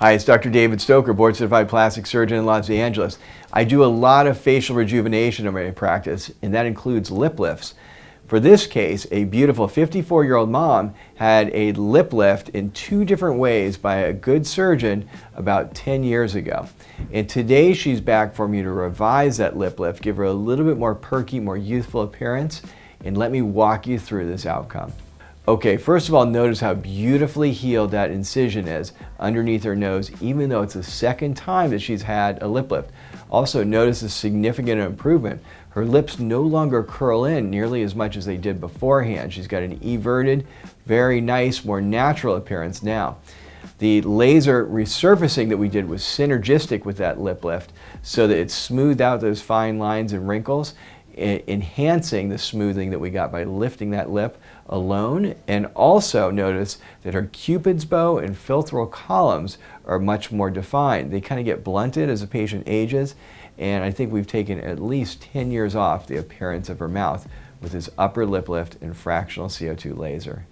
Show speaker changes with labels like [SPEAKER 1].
[SPEAKER 1] Hi, it's Dr. David Stoker, board certified plastic surgeon in Los Angeles. I do a lot of facial rejuvenation in my practice, and that includes lip lifts. For this case, a beautiful 54-year-old mom had a lip lift in 2 different ways by a good surgeon about 10 years ago. And today she's back for me to revise that lip lift, give her a little bit more perky, more youthful appearance, and let me walk you through this outcome. Okay, first of all, notice how beautifully healed that incision is underneath her nose, even though it's the second time that she's had a lip lift. Also, notice a significant improvement. Her lips no longer curl in nearly as much as they did beforehand. She's got an everted, very nice, more natural appearance now. The laser resurfacing that we did was synergistic with that lip lift so that it smoothed out those fine lines and wrinkles, enhancing the smoothing that we got by lifting that lip alone. And also notice that her Cupid's bow and philtral columns are much more defined. They kind of get blunted as a patient ages, and I think we've taken at least 10 years off the appearance of her mouth with this upper lip lift and fractional CO2 laser.